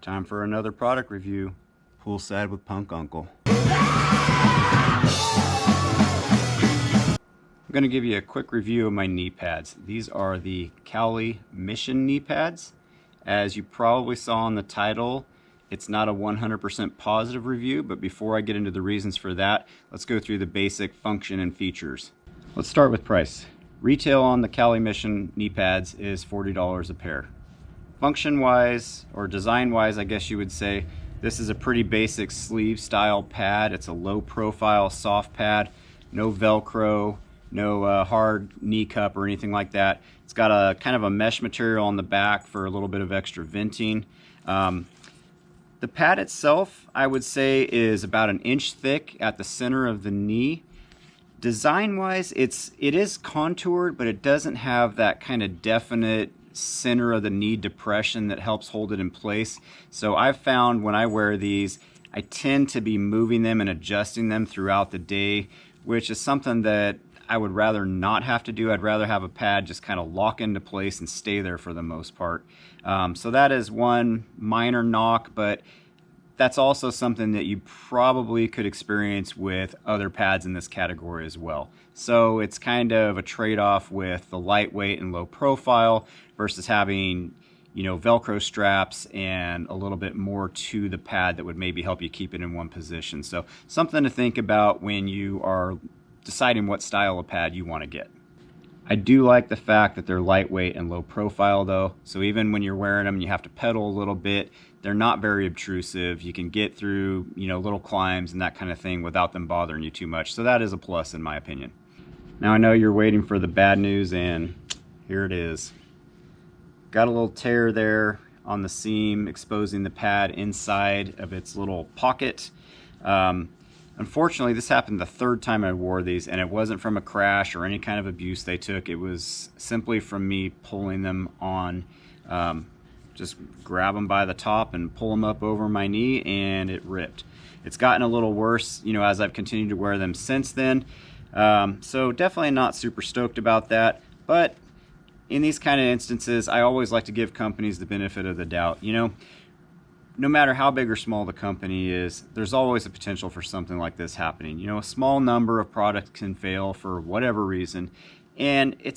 Time for another product review. Poolside with Punk Uncle. I'm going to give you a quick review of my knee pads. These are the Cali Mission knee pads. As you probably saw in the title, it's not a 100% positive review, but before I get into the reasons for that, let's go through the basic function and features. Let's start with price. Retail on the Cali Mission knee pads is $40 a pair. Function-wise, or design-wise, I guess you would say, this is a pretty basic sleeve style pad. It's a low profile soft pad, no Velcro, no hard knee cup or anything like that. It's got a kind of a mesh material on the back for a little bit of extra venting. The pad itself, I would say, is about an inch thick at the center of the knee. Design-wise, it is contoured, but it doesn't have that kind of definite center of the knee depression that helps hold it in place. So I've found when I wear these, I tend to be moving them and adjusting them throughout the day, which is something that I would rather not have to do. I'd rather have a pad just kind of lock into place and stay there for the most part. So that is one minor knock, but that's also something that you probably could experience with other pads in this category as well. So it's kind of a trade-off with the lightweight and low profile versus having, you know, Velcro straps and a little bit more to the pad that would maybe help you keep it in one position. So something to think about when you are deciding what style of pad you want to get. I do like the fact that they're lightweight and low profile though, so even when you're wearing them and you have to pedal a little bit, they're not very obtrusive. You can get through, you know, little climbs and that kind of thing without them bothering you too much. So that is a plus in my opinion. Now I know you're waiting for the bad news, and here it is. Got a little tear there on the seam, exposing the pad inside of its little pocket. Unfortunately, this happened the third time I wore these, and it wasn't from a crash or any kind of abuse they took. It was simply from me pulling them on. Just grab them by the top and pull them up over my knee, and it ripped. It's gotten a little worse, you know, as I've continued to wear them since then. So definitely not super stoked about that, but in these kind of instances, I always like to give companies the benefit of the doubt. You know, no matter how big or small the company is, there's always a potential for something like this happening. You know, a small number of products can fail for whatever reason, and it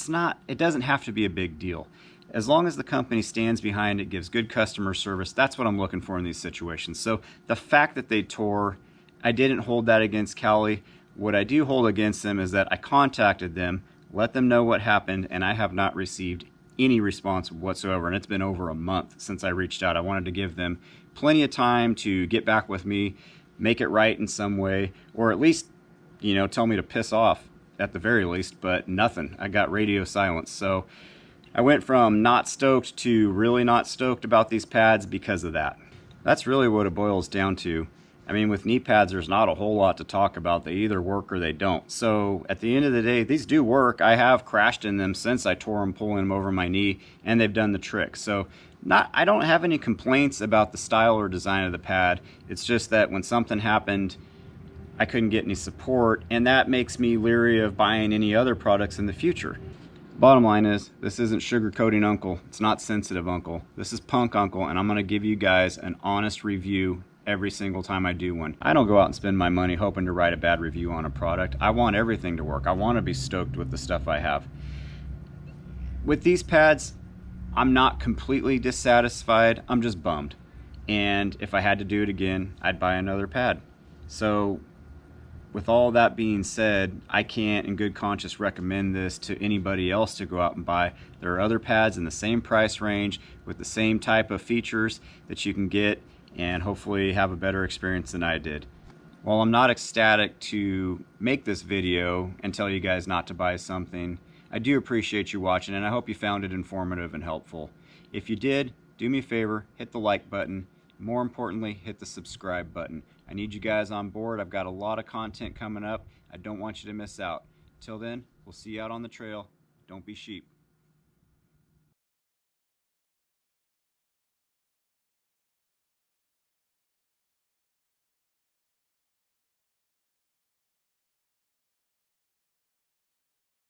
doesn't have to be a big deal. As long as the company stands behind it, gives good customer service, that's what I'm looking for in these situations. So the fact that they tore, I didn't hold that against Cali. What I do hold against them is that I contacted them, let them know what happened, and I have not received any response whatsoever, and it's been over a month since I reached out. I wanted to give them plenty of time to get back with me, make it right in some way, or at least, you know, tell me to piss off at the very least, but nothing. I got radio silence. So I went from not stoked to really not stoked about these pads because of that. That's really what it boils down to. I mean, with knee pads, there's not a whole lot to talk about. They either work or they don't. So at the end of the day, these do work. I have crashed in them since I tore them pulling them over my knee, and they've done the trick. So I don't have any complaints about the style or design of the pad. It's just that when something happened, I couldn't get any support, and that makes me leery of buying any other products in the future. Bottom line is, this isn't sugarcoating Uncle. It's not sensitive Uncle. This is Punk Uncle, and I'm going to give you guys an honest review every single time I do one. I don't go out and spend my money hoping to write a bad review on a product. I want everything to work. I want to be stoked with the stuff I have. With these pads, I'm not completely dissatisfied. I'm just bummed. And if I had to do it again, I'd buy another pad. So with all that being said, I can't in good conscience recommend this to anybody else to go out and buy. There are other pads in the same price range with the same type of features that you can get and hopefully have a better experience than I did. While I'm not ecstatic to make this video and tell you guys not to buy something, I do appreciate you watching, and I hope you found it informative and helpful. If you did, do me a favor, hit the like button. More importantly, hit the subscribe button. I need you guys on board. I've got a lot of content coming up. I don't want you to miss out. Till then, we'll see you out on the trail. Don't be sheep.